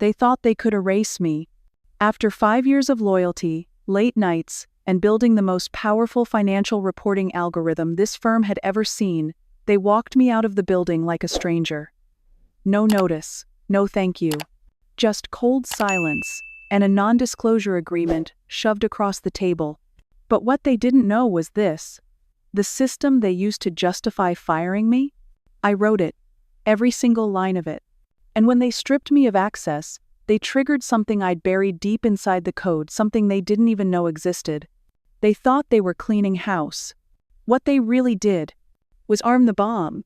They thought they could erase me. After 5 years of loyalty, late nights, and building the most powerful financial reporting algorithm this firm had ever seen, they walked me out of the building like a stranger. No notice, no thank you. Just cold silence, and a non-disclosure agreement shoved across the table. But what they didn't know was this: the system they used to justify firing me? I wrote it, every single line of it. And when they stripped me of access, they triggered something I'd buried deep inside the code, something they didn't even know existed. They thought they were cleaning house. What they really did was arm the bomb.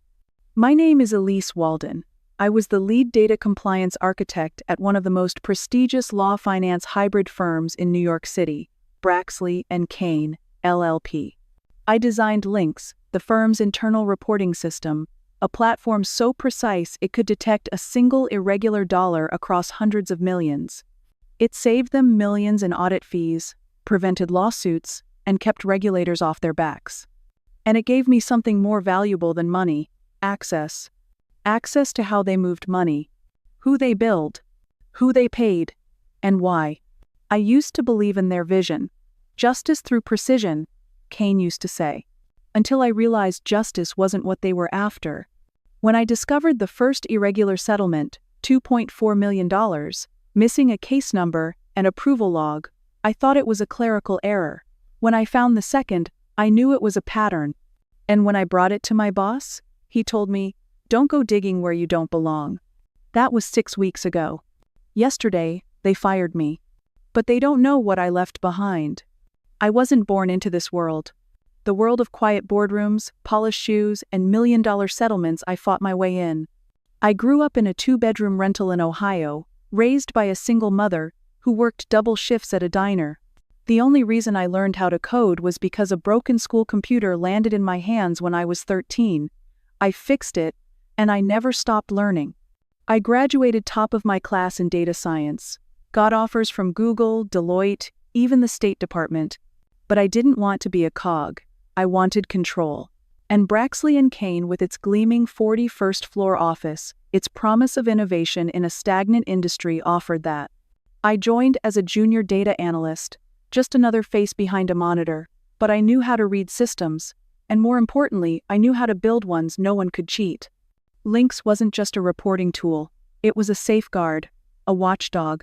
My name is Elise Walden. I was the lead data compliance architect at one of the most prestigious law finance hybrid firms in New York City, Braxley & Kane, LLP. I designed Lynx, the firm's internal reporting system, a platform so precise it could detect a single irregular dollar across hundreds of millions. It saved them millions in audit fees, prevented lawsuits, and kept regulators off their backs. And it gave me something more valuable than money: access. Access to how they moved money, who they billed, who they paid, and why. I used to believe in their vision. Justice through precision, Kane used to say. Until I realized justice wasn't what they were after. When I discovered the first irregular settlement, $2.4 million, missing a case number and approval log, I thought it was a clerical error. When I found the second, I knew it was a pattern. And when I brought it to my boss, he told me, "Don't go digging where you don't belong." That was 6 weeks ago. Yesterday, they fired me. But they don't know what I left behind. I wasn't born into this world. The world of quiet boardrooms, polished shoes, and million-dollar settlements I fought my way in. I grew up in a 2-bedroom rental in Ohio, raised by a single mother who worked double shifts at a diner. The only reason I learned how to code was because a broken school computer landed in my hands when I was 13. I fixed it, and I never stopped learning. I graduated top of my class in data science, got offers from Google, Deloitte, even the State Department. But I didn't want to be a cog. I wanted control. And Braxley & Kane, with its gleaming 41st floor office, its promise of innovation in a stagnant industry, offered that. I joined as a junior data analyst, just another face behind a monitor, but I knew how to read systems, and more importantly, I knew how to build ones no one could cheat. Lynx wasn't just a reporting tool, it was a safeguard, a watchdog.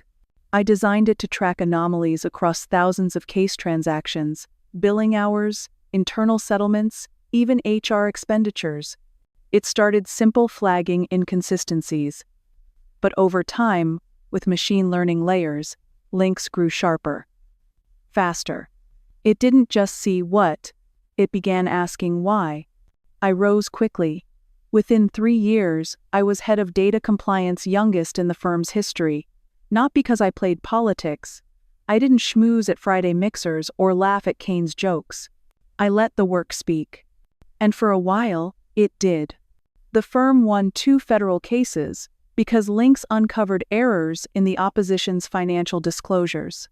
I designed it to track anomalies across thousands of case transactions, billing hours, internal settlements, even HR expenditures. It started simple, flagging inconsistencies. But over time, with machine learning layers, Lynx grew sharper, faster. It didn't just see what, it began asking why. I rose quickly. Within 3 years, I was head of data compliance, youngest in the firm's history. Not because I played politics. I didn't schmooze at Friday mixers or laugh at Kane's jokes. I let the work speak. And for a while, it did. The firm won 2 federal cases because Lynx uncovered errors in the opposition's financial disclosures.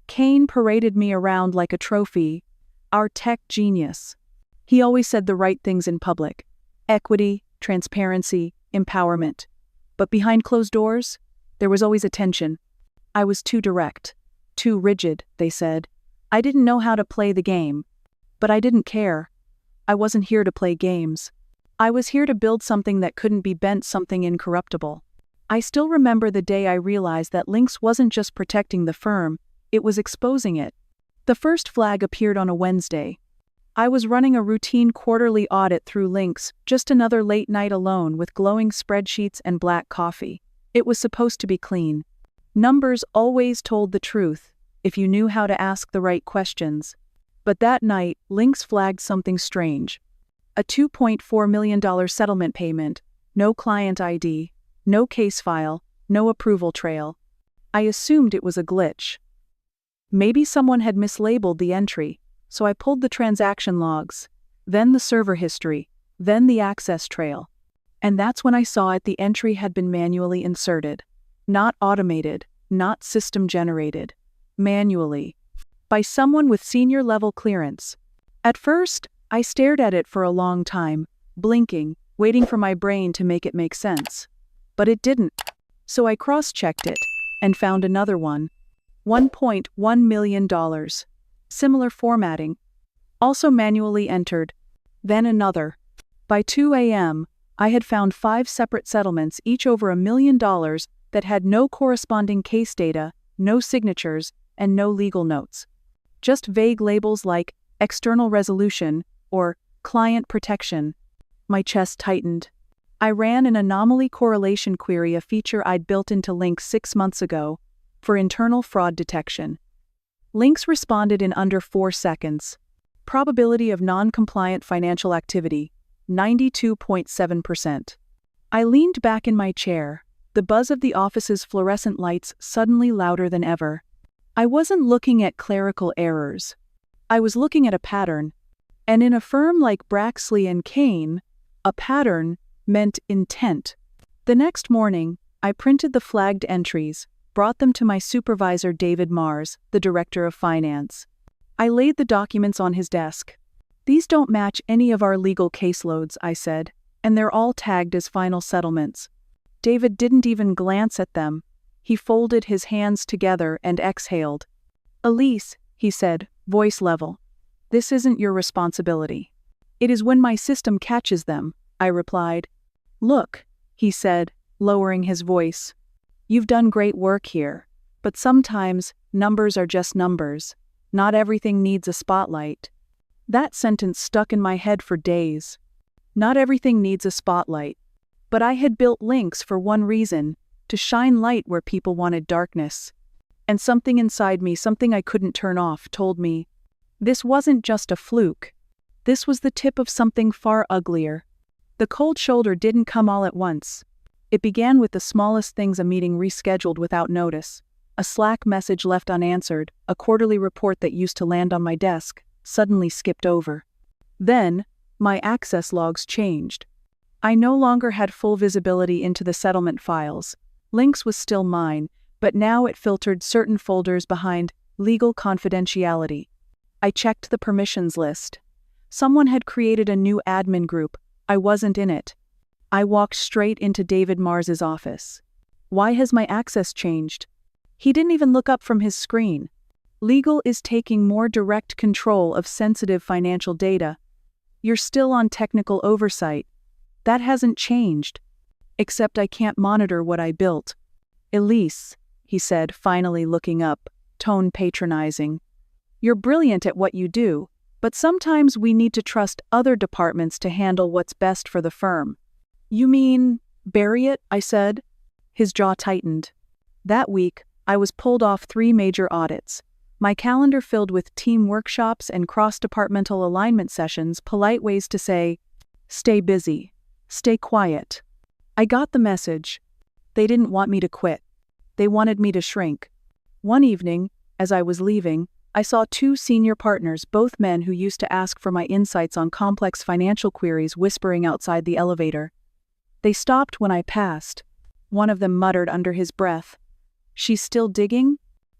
Kane paraded me around like a trophy, our tech genius. He always said the right things in public: equity, transparency, empowerment. But behind closed doors, there was always a tension. I was too direct, too rigid, they said. I didn't know how to play the game. But I didn't care. I wasn't here to play games. I was here to build something that couldn't be bent, something incorruptible. I still remember the day I realized that Lynx wasn't just protecting the firm, it was exposing it. The first flag appeared on a Wednesday. I was running a routine quarterly audit through Lynx, just another late night alone with glowing spreadsheets and black coffee. It was supposed to be clean. Numbers always told the truth, if you knew how to ask the right questions. But that night, Lynx flagged something strange. A $2.4 million settlement payment, no client ID, no case file, no approval trail. I assumed it was a glitch. Maybe someone had mislabeled the entry, so I pulled the transaction logs, then the server history, then the access trail. And that's when I saw it: the entry had been manually inserted. Not automated, not system-generated. Manually. By someone with senior-level clearance. At first, I stared at it for a long time, blinking, waiting for my brain to make it make sense. But it didn't. So I cross-checked it and found another one. $1.1 million. Similar formatting. Also manually entered. Then another. By 2 a.m., I had found 5 separate settlements, each over $1 million, that had no corresponding case data, no signatures, and no legal notes. Just vague labels like external resolution or client protection. My chest tightened. I ran an anomaly correlation query, a feature I'd built into Lynx 6 months ago, for internal fraud detection. Lynx responded in under 4 seconds. Probability of non-compliant financial activity, 92.7%. I leaned back in my chair, the buzz of the office's fluorescent lights suddenly louder than ever. I wasn't looking at clerical errors. I was looking at a pattern. And in a firm like Braxley and Kane, a pattern meant intent. The next morning, I printed the flagged entries, brought them to my supervisor David Mars, the director of finance. I laid the documents on his desk. "These don't match any of our legal caseloads," I said, "and they're all tagged as final settlements." David didn't even glance at them. He folded his hands together and exhaled. "Elise," he said, voice level, "this isn't your responsibility." "It is when my system catches them," I replied. "Look," he said, lowering his voice, "you've done great work here, but sometimes numbers are just numbers. Not everything needs a spotlight." That sentence stuck in my head for days. Not everything needs a spotlight. But I had built Lynx for one reason, to shine light where people wanted darkness. And something inside me, something I couldn't turn off, told me, this wasn't just a fluke. This was the tip of something far uglier. The cold shoulder didn't come all at once. It began with the smallest things: a meeting rescheduled without notice, a Slack message left unanswered, a quarterly report that used to land on my desk, suddenly skipped over. Then, my access logs changed. I no longer had full visibility into the settlement files. Lynx was still mine, but now it filtered certain folders behind legal confidentiality. I checked the permissions list. Someone had created a new admin group. I wasn't in it. I walked straight into David Mars's office. "Why has my access changed?" He didn't even look up from his screen. "Legal is taking more direct control of sensitive financial data. You're still on technical oversight. That hasn't changed. Except I can't monitor what I built." "Elise," he said, finally looking up, tone patronizing, "you're brilliant at what you do, but sometimes we need to trust other departments to handle what's best for the firm." "You mean, bury it?" I said. His jaw tightened. That week, I was pulled off 3 major audits. My calendar filled with team workshops and cross-departmental alignment sessions, polite ways to say, "Stay busy. Stay quiet." I got the message. They didn't want me to quit. They wanted me to shrink. One evening, as I was leaving, I saw 2 senior partners, both men who used to ask for my insights on complex financial queries, whispering outside the elevator. They stopped when I passed. One of them muttered under his breath, "She's still digging?"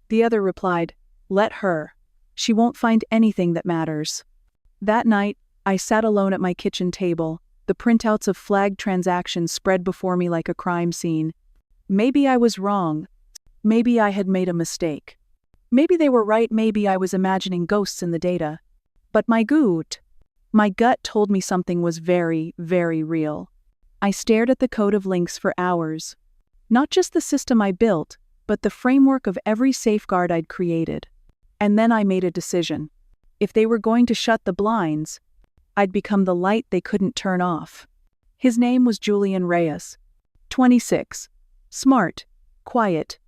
The other replied, "Let her. She won't find anything that matters." That night, I sat alone at my kitchen table, the printouts of flagged transactions spread before me like a crime scene. Maybe I was wrong. Maybe I had made a mistake. Maybe they were right, maybe I was imagining ghosts in the data. But my gut told me something was very, very real. I stared at the code of Lynx for hours. Not just the system I built, but the framework of every safeguard I'd created. And then I made a decision. If they were going to shut the blinds, I'd become the light they couldn't turn off. His name was Julian Reyes. 26. Smart. Quiet.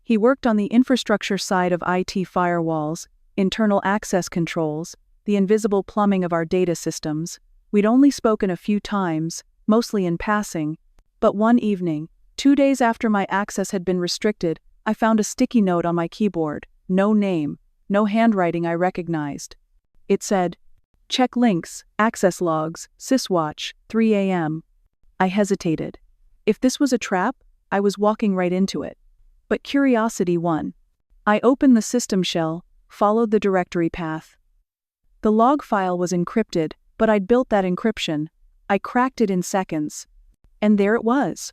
He worked on the infrastructure side of IT: firewalls, internal access controls, the invisible plumbing of our data systems. We'd only spoken a few times, mostly in passing. But one evening, 2 days after my access had been restricted, I found a sticky note on my keyboard. No name, no handwriting I recognized. It said, "Check Lynx, access logs, syswatch, 3 a.m. I hesitated. If this was a trap, I was walking right into it. But curiosity won. I opened the system shell, followed the directory path. The log file was encrypted, but I'd built that encryption. I cracked it in seconds. And there it was.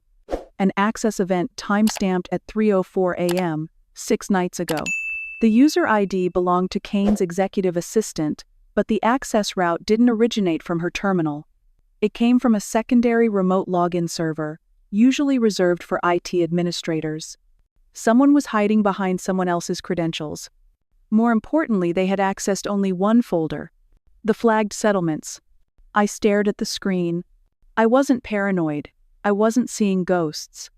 an access event timestamped at 3:04 a.m., 6 nights ago. The user ID belonged to Kane's executive assistant, but the access route didn't originate from her terminal. It came from a secondary remote login server, usually reserved for IT administrators. Someone was hiding behind someone else's credentials. More importantly, they had accessed only one folder: the flagged settlements. I stared at the screen. I wasn't paranoid. I wasn't seeing ghosts.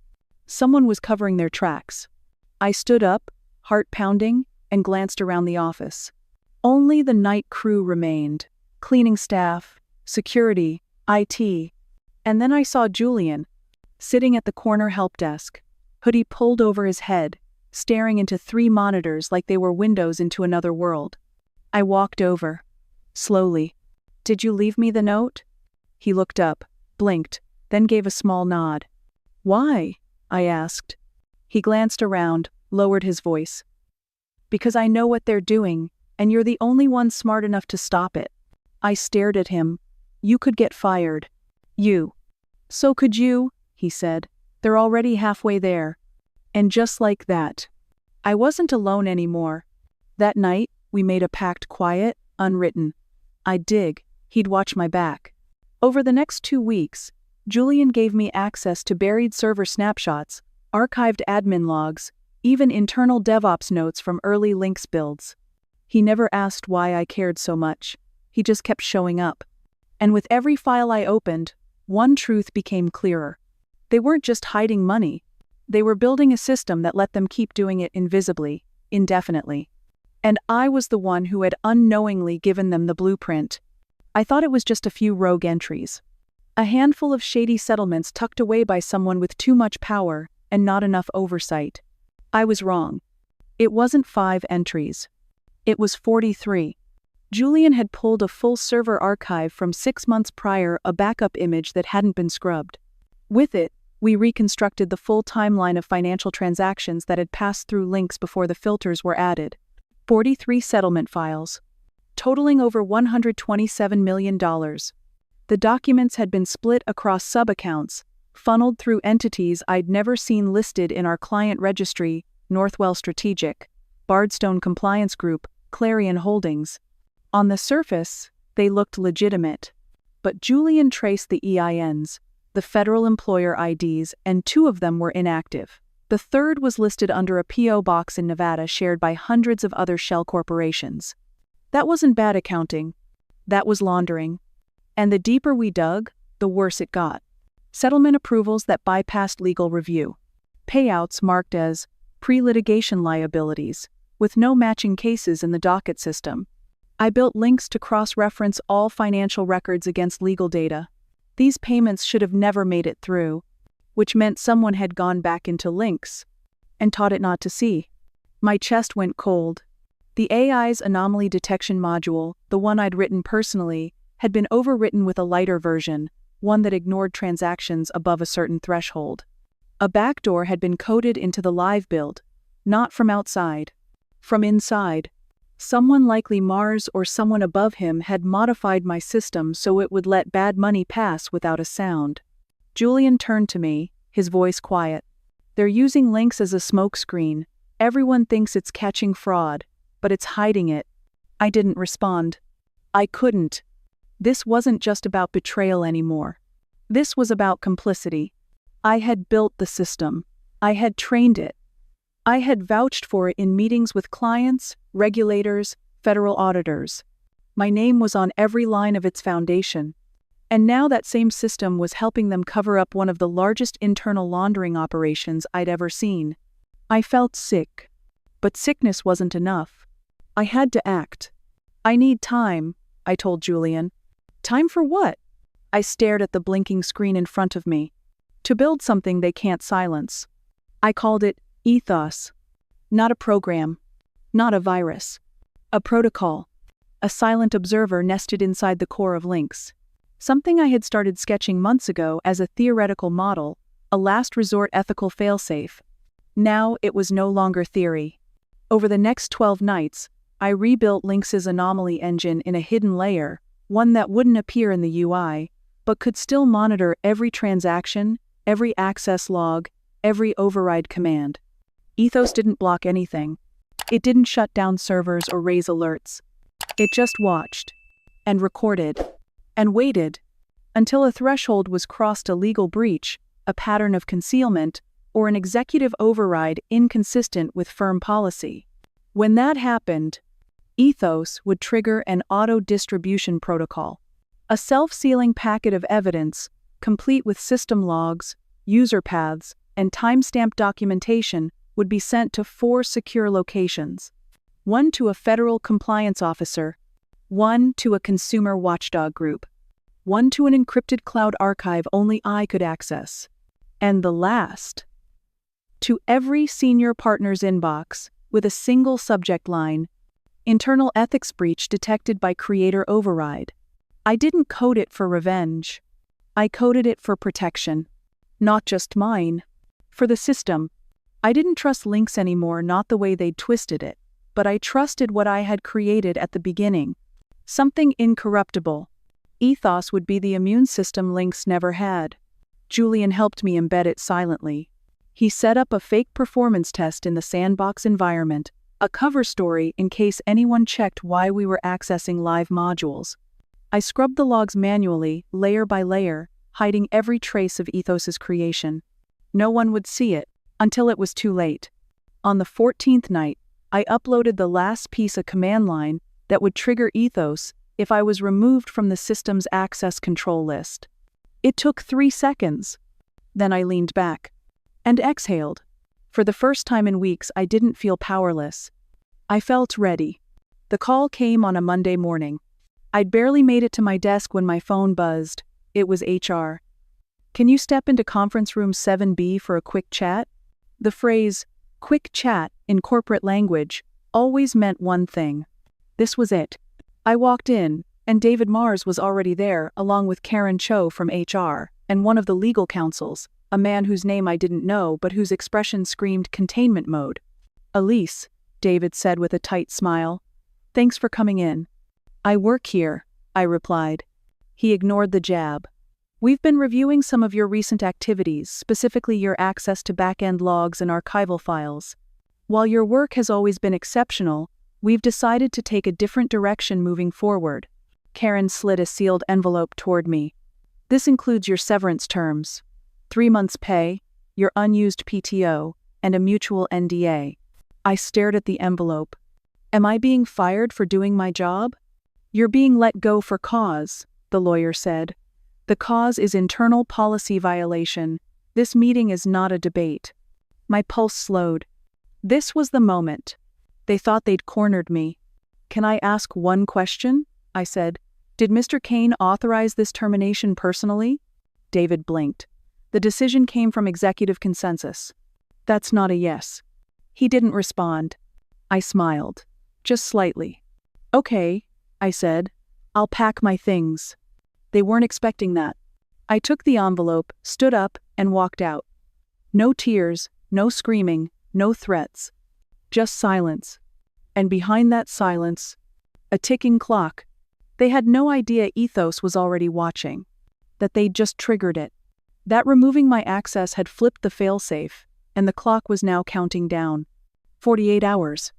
Someone was covering their tracks. I stood up, heart pounding, and glanced around the office. Only the night crew remained: cleaning staff, security, IT. And then I saw Julian, sitting at the corner help desk, hoodie pulled over his head, staring into 3 monitors like they were windows into another world. I walked over. Slowly. "Did you leave me the note?" He looked up, blinked, then gave a small nod. "Why?" I asked. He glanced around, lowered his voice. "Because I know what they're doing, and you're the only one smart enough to stop it." I stared at him. "You could get fired." "You." "So could you," he said. "They're already halfway there." And just like that, I wasn't alone anymore. That night, we made a pact, quiet, unwritten. I'd dig, he'd watch my back. Over the next 2 weeks, Julian gave me access to buried server snapshots, archived admin logs, even internal DevOps notes from early Lynx builds. He never asked why I cared so much. He just kept showing up. And with every file I opened, one truth became clearer. They weren't just hiding money. They were building a system that let them keep doing it invisibly, indefinitely. And I was the one who had unknowingly given them the blueprint. I thought it was just a few rogue entries. A handful of shady settlements tucked away by someone with too much power and not enough oversight. I was wrong. It wasn't 5 entries. It was 43. Julian had pulled a full server archive from 6 months prior, a backup image that hadn't been scrubbed. With it, we reconstructed the full timeline of financial transactions that had passed through Lynx before the filters were added. 43 settlement files, totaling over $127 million. The documents had been split across sub-accounts, funneled through entities I'd never seen listed in our client registry: Northwell Strategic, Bardstone Compliance Group, Clarion Holdings. On the surface, they looked legitimate. But Julian traced the EINs, the federal employer IDs, and 2 of them were inactive. The third was listed under a P.O. box in Nevada shared by hundreds of other shell corporations. That wasn't bad accounting. That was laundering. And the deeper we dug, the worse it got. Settlement approvals that bypassed legal review. Payouts marked as pre-litigation liabilities, with no matching cases in the docket system. I built links to cross-reference all financial records against legal data. These payments should have never made it through, which meant someone had gone back into Lynx and taught it not to see. My chest went cold. The AI's anomaly detection module, the one I'd written personally, had been overwritten with a lighter version, one that ignored transactions above a certain threshold. A backdoor had been coded into the live build, not from outside, from inside. Someone, likely Mars or someone above him, had modified my system so it would let bad money pass without a sound. Julian turned to me, his voice quiet. "They're using Lynx as a smokescreen. Everyone thinks it's catching fraud, but it's hiding it." I didn't respond. I couldn't. This wasn't just about betrayal anymore. This was about complicity. I had built the system. I had trained it. I had vouched for it in meetings with clients, regulators, federal auditors. My name was on every line of its foundation. And now that same system was helping them cover up one of the largest internal laundering operations I'd ever seen. I felt sick. But sickness wasn't enough. I had to act. "I need time," I told Julian. "Time for what?" I stared at the blinking screen in front of me. "To build something they can't silence." I called it ethos. Not a program. Not a virus. A protocol. A silent observer nested inside the core of Lynx. Something I had started sketching months ago as a theoretical model, a last resort ethical failsafe. Now it was no longer theory. Over the next 12 nights, I rebuilt Lynx's anomaly engine in a hidden layer, one that wouldn't appear in the UI, but could still monitor every transaction, every access log, every override command. Ethos didn't block anything. It didn't shut down servers or raise alerts. It just watched, and recorded, and waited, until a threshold was crossed: a legal breach, a pattern of concealment, or an executive override inconsistent with firm policy. When that happened, Ethos would trigger an auto-distribution protocol. A self-sealing packet of evidence, complete with system logs, user paths, and timestamp documentation, would be sent to 4 secure locations. 1 to a federal compliance officer, 1 to a consumer watchdog group, 1 to an encrypted cloud archive only I could access, and the last to every senior partner's inbox with a single subject line: internal ethics breach detected by creator override. I didn't code it for revenge. I coded it for protection. Not just mine. For the system. I didn't trust links anymore, not the way they'd twisted it, but I trusted what I had created at the beginning. Something incorruptible. Ethos would be the immune system links never had. Julian helped me embed it silently. He set up a fake performance test in the sandbox environment, a cover story in case anyone checked why we were accessing live modules. I scrubbed the logs manually, layer by layer, hiding every trace of Ethos's creation. No one would see it, until it was too late. On the 14th night, I uploaded the last piece of command line that would trigger Ethos if I was removed from the system's access control list. It took 3 seconds. Then I leaned back and exhaled. For the first time in weeks, I didn't feel powerless. I felt ready. The call came on a Monday morning. I'd barely made it to my desk when my phone buzzed. It was HR. "Can you step into conference room 7B for a quick chat?" The phrase, quick chat, in corporate language, always meant one thing. This was it. I walked in, and David Mars was already there, along with Karen Cho from HR, and one of the legal counsels, a man whose name I didn't know but whose expression screamed containment mode. "Elise," David said with a tight smile. "Thanks for coming in." "I work here," I replied. He ignored the jab. "We've been reviewing some of your recent activities, specifically your access to back-end logs and archival files. While your work has always been exceptional, we've decided to take a different direction moving forward." Karen slid a sealed envelope toward me. "This includes your severance terms, 3 months' pay, your unused PTO, and a mutual NDA." I stared at the envelope. "Am I being fired for doing my job?" "You're being let go for cause," the lawyer said. "The cause is internal policy violation. This meeting is not a debate." My pulse slowed. This was the moment. They thought they'd cornered me. "Can I ask one question?" I said. "Did Mr. Kane authorize this termination personally?" David blinked. "The decision came from executive consensus." "That's not a yes." He didn't respond. I smiled. Just slightly. "Okay," I said. "I'll pack my things." They weren't expecting that. I took the envelope, stood up, and walked out. No tears, no screaming, no threats. Just silence. And behind that silence, a ticking clock. They had no idea Ethos was already watching. That they'd just triggered it. That removing my access had flipped the failsafe, and the clock was now counting down. 48 hours.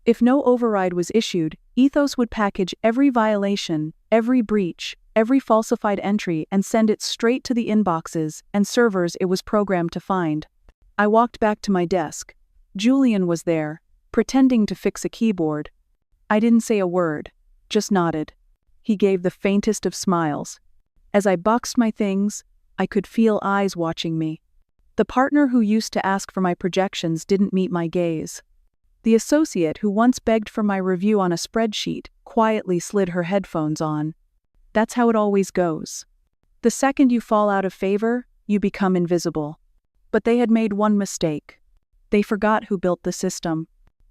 If no override was issued, Ethos would package every violation, every breach, every falsified entry and send it straight to the inboxes and servers it was programmed to find. I walked back to my desk. Julian was there, pretending to fix a keyboard. I didn't say a word, just nodded. He gave the faintest of smiles. As I boxed my things, I could feel eyes watching me. The partner who used to ask for my projections didn't meet my gaze. The associate who once begged for my review on a spreadsheet quietly slid her headphones on. That's how it always goes. The second you fall out of favor, you become invisible. But they had made one mistake. They forgot who built the system.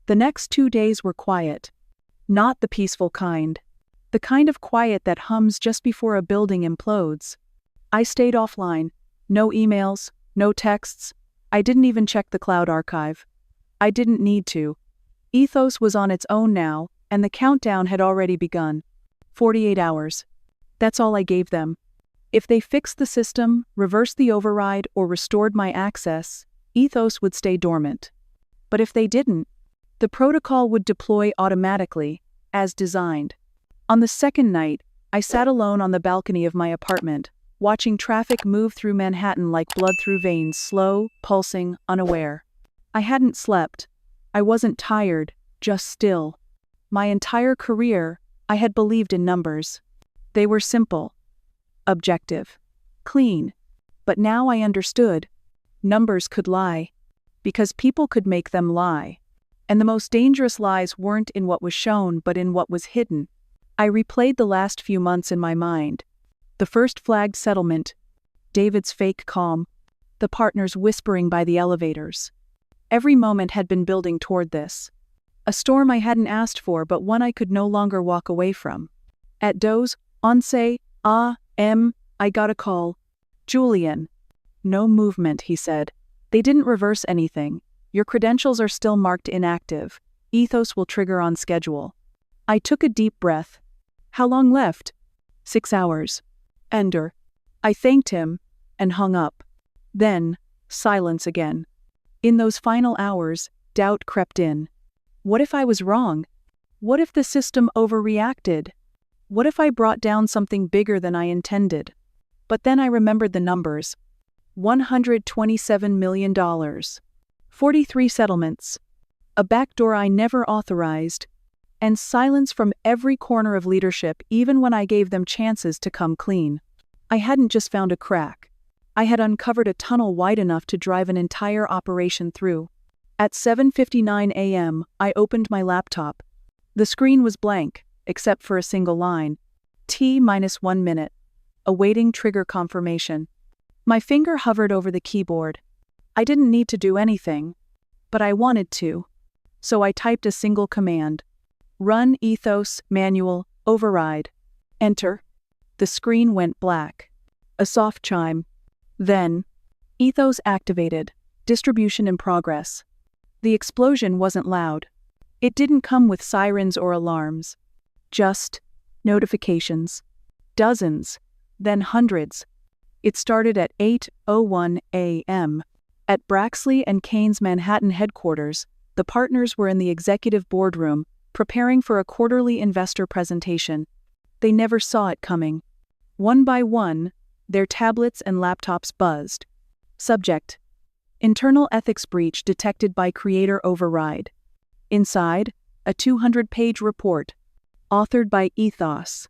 The next 2 days were quiet. Not the peaceful kind. The kind of quiet that hums just before a building implodes. I stayed offline. No emails, no texts. I didn't even check the cloud archive. I didn't need to. Ethos was on its own now, and the countdown had already begun. 48 hours. That's all I gave them. If they fixed the system, reversed the override, or restored my access, Ethos would stay dormant. But if they didn't, the protocol would deploy automatically, as designed. On the second night, I sat alone on the balcony of my apartment, watching traffic move through Manhattan like blood through veins, slow, pulsing, unaware. I hadn't slept. I wasn't tired, just still. My entire career, I had believed in numbers. They were simple, objective, clean. But now I understood. Numbers could lie. Because people could make them lie. And the most dangerous lies weren't in what was shown but in what was hidden. I replayed the last few months in my mind. The first flagged settlement, David's fake calm, the partners whispering by the elevators. Every moment had been building toward this. A storm I hadn't asked for but one I could no longer walk away from. At Doe's, 11 a.m., I got a call. Julian. No movement, he said. They didn't reverse anything. Your credentials are still marked inactive. Ethos will trigger on schedule. I took a deep breath. How long left? 6 hours. Ender. I thanked him and hung up. Then, silence again. In those final hours, doubt crept in. What if I was wrong? What if the system overreacted? What if I brought down something bigger than I intended? But then I remembered the numbers. $127 million. 43 settlements. A backdoor I never authorized. And silence from every corner of leadership even when I gave them chances to come clean. I hadn't just found a crack. I had uncovered a tunnel wide enough to drive an entire operation through. At 7:59 a.m., I opened my laptop. The screen was blank, except for a single line. T-1 minute. Awaiting trigger confirmation. My finger hovered over the keyboard. I didn't need to do anything, but I wanted to. So I typed a single command. Run Ethos manual override. Enter. The screen went black. A soft chime. Then, Ethos activated. Distribution in progress. The explosion wasn't loud. It didn't come with sirens or alarms. Just notifications. Dozens, then hundreds. It started at 8:01 a.m. At Braxley and Kane's Manhattan headquarters, the partners were in the executive boardroom, preparing for a quarterly investor presentation. They never saw it coming. One by one, their tablets and laptops buzzed. Subject: Internal ethics breach detected by creator override. Inside, a 200-page report, authored by Ethos.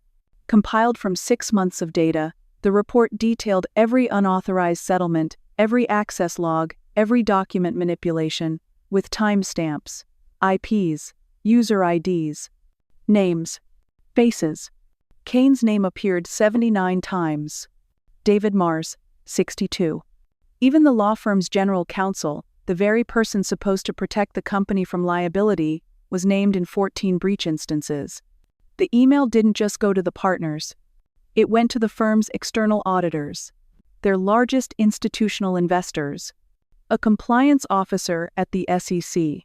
Compiled from 6 months of data, the report detailed every unauthorized settlement, every access log, every document manipulation, with timestamps, IPs, user IDs, names, faces. Kane's name appeared 79 times. David Mars, 62. Even the law firm's general counsel, the very person supposed to protect the company from liability, was named in 14 breach instances. The email didn't just go to the partners. It went to the firm's external auditors, their largest institutional investors, a compliance officer at the SEC,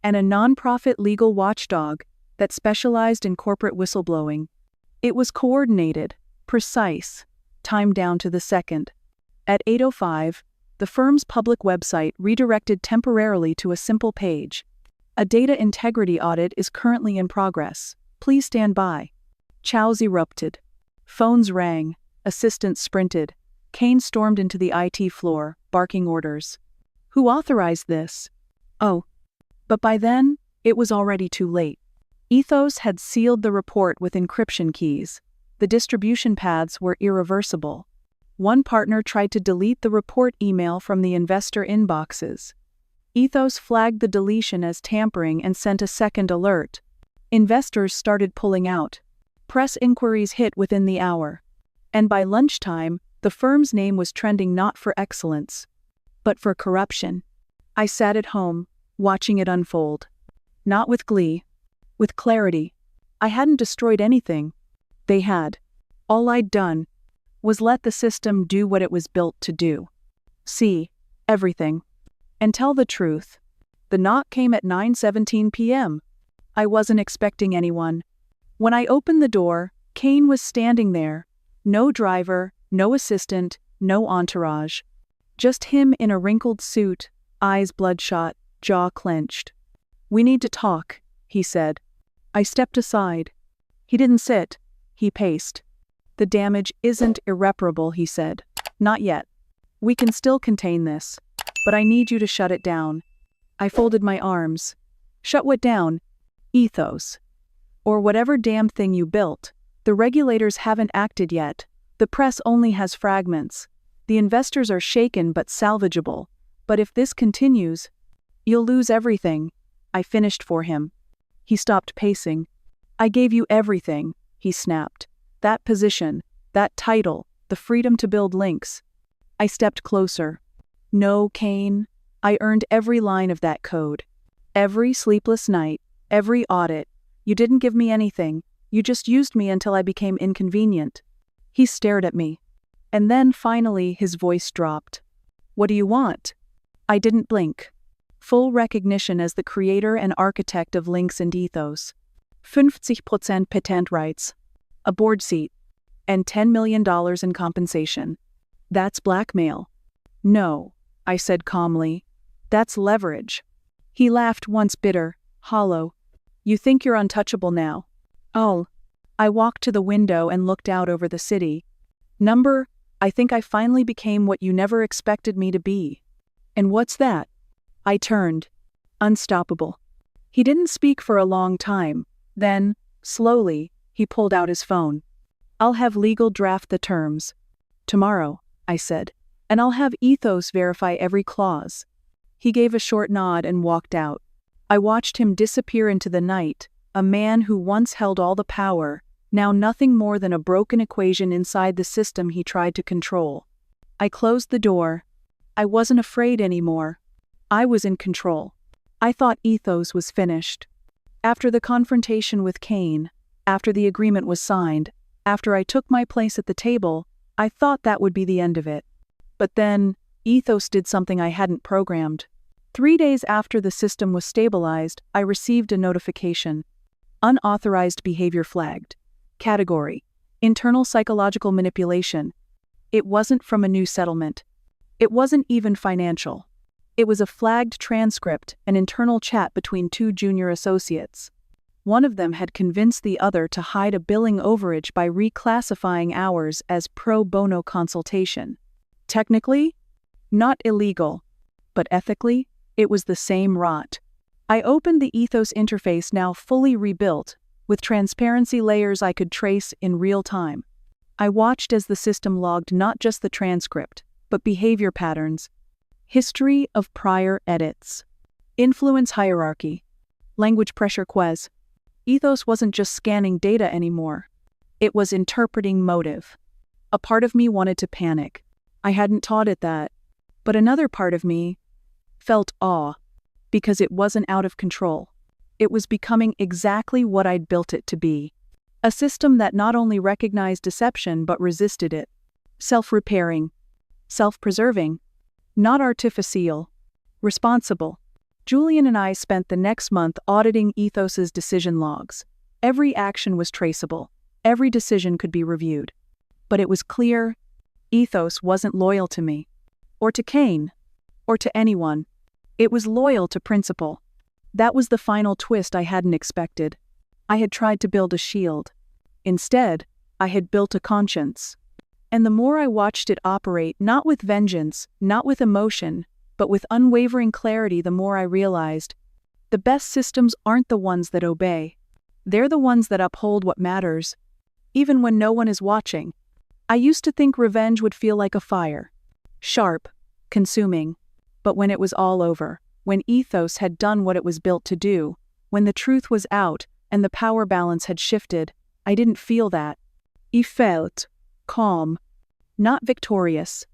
and a nonprofit legal watchdog that specialized in corporate whistleblowing. It was coordinated, precise, timed down to the second. At 8:05, the firm's public website redirected temporarily to a simple page. A data integrity audit is currently in progress. Please stand by. Chows erupted. Phones rang. Assistants sprinted. Kane stormed into the IT floor, barking orders. Who authorized this? Oh. But by then, it was already too late. Ethos had sealed the report with encryption keys. The distribution paths were irreversible. One partner tried to delete the report email from the investor inboxes. Ethos flagged the deletion as tampering and sent a second alert. Investors started pulling out. Press inquiries hit within the hour. And by lunchtime, the firm's name was trending not for excellence, but for corruption. I sat at home, watching it unfold. Not with glee, with clarity. I hadn't destroyed anything. They had. All I'd done was let the system do what it was built to do. See everything. And tell the truth. The knock came at 9:17 p.m. I wasn't expecting anyone. When I opened the door, Kane was standing there. No driver, No assistant, no entourage. Just him in a wrinkled suit, eyes bloodshot, jaw clenched. "We need to talk," he said. I stepped aside. He didn't sit. He paced. "The damage isn't irreparable," he said. "Not yet. We can still contain this. But I need you to shut it down." I folded my arms. "Shut what down?" "Ethos. Or whatever damn thing you built. The regulators haven't acted yet. The press only has fragments. The investors are shaken but salvageable. But if this continues, you'll lose everything." I finished for him. He stopped pacing. "I gave you everything," he snapped. "That position, that title, the freedom to build links." I stepped closer. "No, Kane. I earned every line of that code. Every sleepless night, every audit. You didn't give me anything. You just used me until I became inconvenient." He stared at me. And then finally his voice dropped. "What do you want?" I didn't blink. Full recognition as the creator and architect of links and ethos. 50% patent rights. A board seat. And $10 million in compensation. That's blackmail. "No," I said calmly. "That's leverage." He laughed once bitter, hollow. "You think you're untouchable now?" "Oh." I walked to the window and looked out over the city. I think I finally became what you never expected me to be." "And what's that?" I turned. "Unstoppable." He didn't speak for a long time. Then, slowly, he pulled out his phone. "I'll have legal draft the terms." "Tomorrow," I said. "And I'll have Ethos verify every clause." He gave a short nod and walked out. I watched him disappear into the night, a man who once held all the power, now nothing more than a broken equation inside the system he tried to control. I closed the door. I wasn't afraid anymore. I was in control. I thought Ethos was finished. After the confrontation with Kane, after the agreement was signed, after I took my place at the table, I thought that would be the end of it. But then, Ethos did something I hadn't programmed. 3 days after the system was stabilized, I received a notification. Unauthorized behavior flagged. Category: internal psychological manipulation. It wasn't from a new settlement. It wasn't even financial. It was a flagged transcript, an internal chat between 2 junior associates. One of them had convinced the other to hide a billing overage by reclassifying hours as pro bono consultation. Technically, not illegal, but ethically, it was the same rot. I opened the Ethos interface, now fully rebuilt, with transparency layers I could trace in real time. I watched as the system logged not just the transcript, but behavior patterns, history of prior edits, influence hierarchy, language pressure ques. Ethos wasn't just scanning data anymore. It was interpreting motive. A part of me wanted to panic. I hadn't taught it that. But another part of me felt awe, because it wasn't out of control. It was becoming exactly what I'd built it to be. A system that not only recognized deception but resisted it. Self-repairing. Self-preserving. Not artificial. Responsible. Julian and I spent the next month auditing Ethos's decision logs. Every action was traceable. Every decision could be reviewed. But it was clear, Ethos wasn't loyal to me. Or to Kane. Or to anyone. It was loyal to principle. That was the final twist I hadn't expected. I had tried to build a shield. Instead, I had built a conscience. And the more I watched it operate, not with vengeance, not with emotion, but with unwavering clarity, the more I realized, the best systems aren't the ones that obey. They're the ones that uphold what matters, even when no one is watching. I used to think revenge would feel like a fire. Sharp, consuming. But when it was all over, when Ethos had done what it was built to do, when the truth was out and the power balance had shifted, I didn't feel that. I felt calm. Not victorious.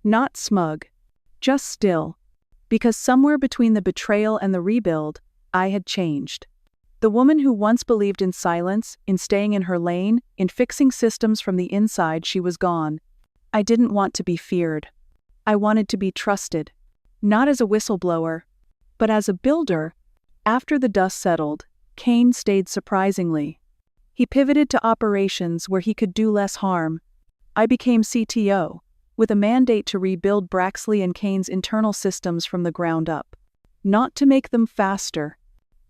Not smug. Just still. Because somewhere between the betrayal and the rebuild, I had changed. The woman who once believed in silence, in staying in her lane, in fixing systems from the inside, she was gone. I didn't want to be feared. I wanted to be trusted. Not as a whistleblower, but as a builder. After the dust settled, Kane stayed surprisingly. He pivoted to operations where he could do less harm. I became CTO, with a mandate to rebuild Braxley and Kane's internal systems from the ground up. Not to make them faster,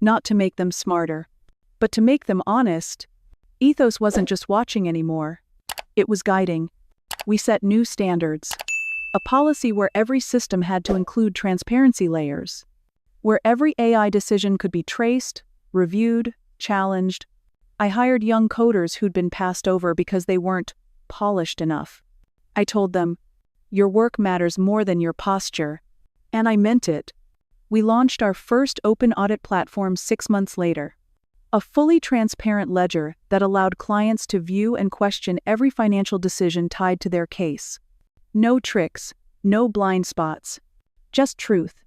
not to make them smarter, but to make them honest. Ethos wasn't just watching anymore. It was guiding. We set new standards. A policy where every system had to include transparency layers, where every AI decision could be traced, reviewed, challenged. I hired young coders who'd been passed over because they weren't polished enough. I told them, "Your work matters more than your posture." And I meant it. We launched our first open audit platform 6 months later. A fully transparent ledger that allowed clients to view and question every financial decision tied to their case. No tricks, no blind spots, just truth.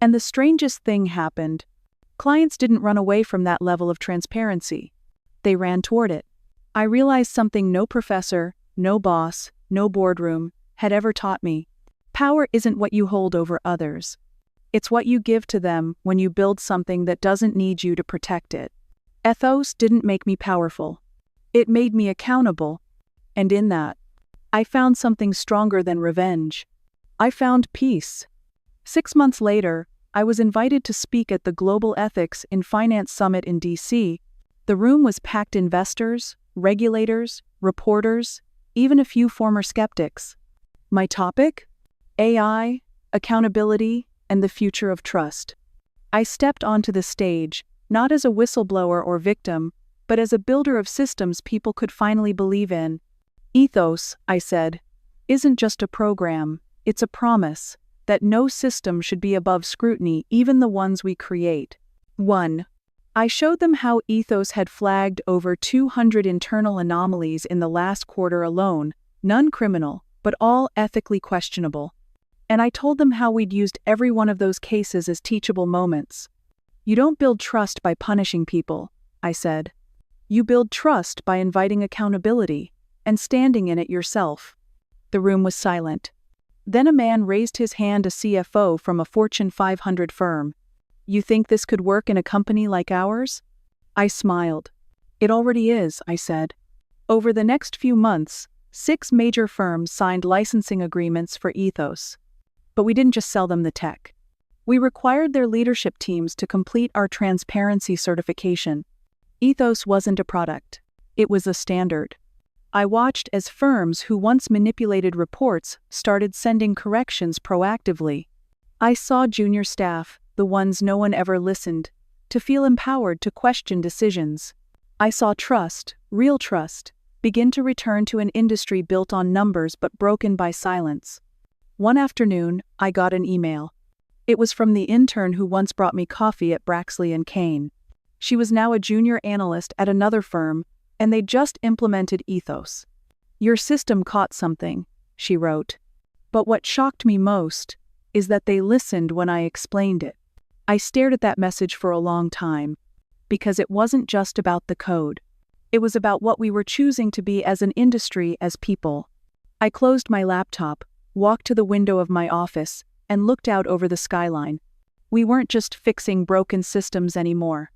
And the strangest thing happened. Clients didn't run away from that level of transparency. They ran toward it. I realized something no professor, no boss, no boardroom had ever taught me. Power isn't what you hold over others. It's what you give to them when you build something that doesn't need you to protect it. Ethos didn't make me powerful. It made me accountable. And in that, I found something stronger than revenge. I found peace. 6 months later, I was invited to speak at the Global Ethics in Finance Summit in DC. The room was packed investors, regulators, reporters, even a few former skeptics. My topic? AI, accountability, and the future of trust. I stepped onto the stage, not as a whistleblower or victim, but as a builder of systems people could finally believe in. Ethos, I said, isn't just a program, it's a promise that no system should be above scrutiny, even the ones we create. 1. I showed them how Ethos had flagged over 200 internal anomalies in the last quarter alone, none criminal, but all ethically questionable. And I told them how we'd used every one of those cases as teachable moments. You don't build trust by punishing people, I said. You build trust by inviting accountability and standing in it yourself. The room was silent. Then a man raised his hand, a CFO from a Fortune 500 firm. "You think this could work in a company like ours?" I smiled. "It already is," I said. Over the next few months, 6 major firms signed licensing agreements for Ethos. But we didn't just sell them the tech. We required their leadership teams to complete our transparency certification. Ethos wasn't a product. It was a standard. I watched as firms who once manipulated reports started sending corrections proactively. I saw junior staff, the ones no one ever listened, to feel empowered to question decisions. I saw trust, real trust, begin to return to an industry built on numbers but broken by silence. One afternoon, I got an email. It was from the intern who once brought me coffee at Braxley and Kane. She was now a junior analyst at another firm, and they just implemented Ethos. "Your system caught something," she wrote. But what shocked me most is that they listened when I explained it. I stared at that message for a long time, because it wasn't just about the code. It was about what we were choosing to be as an industry, as people. I closed my laptop, walked to the window of my office, and looked out over the skyline. We weren't just fixing broken systems anymore.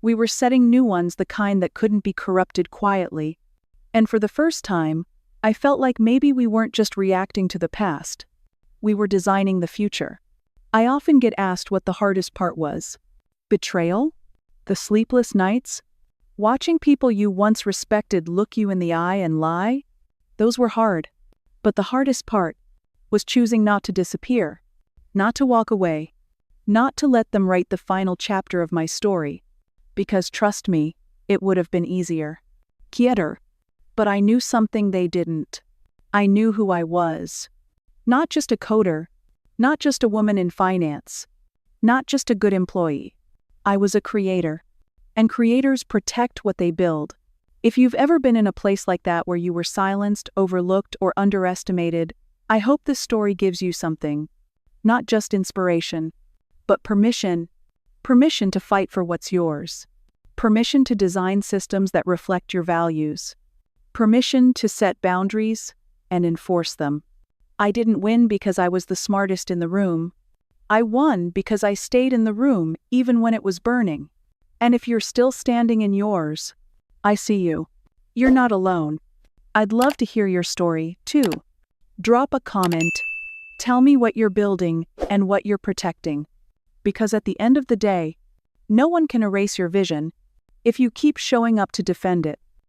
We were setting new ones, the kind that couldn't be corrupted quietly. And for the first time, I felt like maybe we weren't just reacting to the past. We were designing the future. I often get asked what the hardest part was. Betrayal? The sleepless nights? Watching people you once respected look you in the eye and lie? Those were hard. But the hardest part was choosing not to disappear, not to walk away, not to let them write the final chapter of my story. Because trust me, it would have been easier. Quieter. But I knew something they didn't. I knew who I was. Not just a coder, not just a woman in finance, not just a good employee. I was a creator. And creators protect what they build. If you've ever been in a place like that where you were silenced, overlooked, or underestimated, I hope this story gives you something. Not just inspiration, but permission. Permission to fight for what's yours. Permission to design systems that reflect your values. Permission to set boundaries and enforce them. I didn't win because I was the smartest in the room. I won because I stayed in the room even when it was burning. And if you're still standing in yours, I see you. You're not alone. I'd love to hear your story, too. Drop a comment. Tell me what you're building and what you're protecting. Because at the end of the day, no one can erase your vision if you keep showing up to defend it.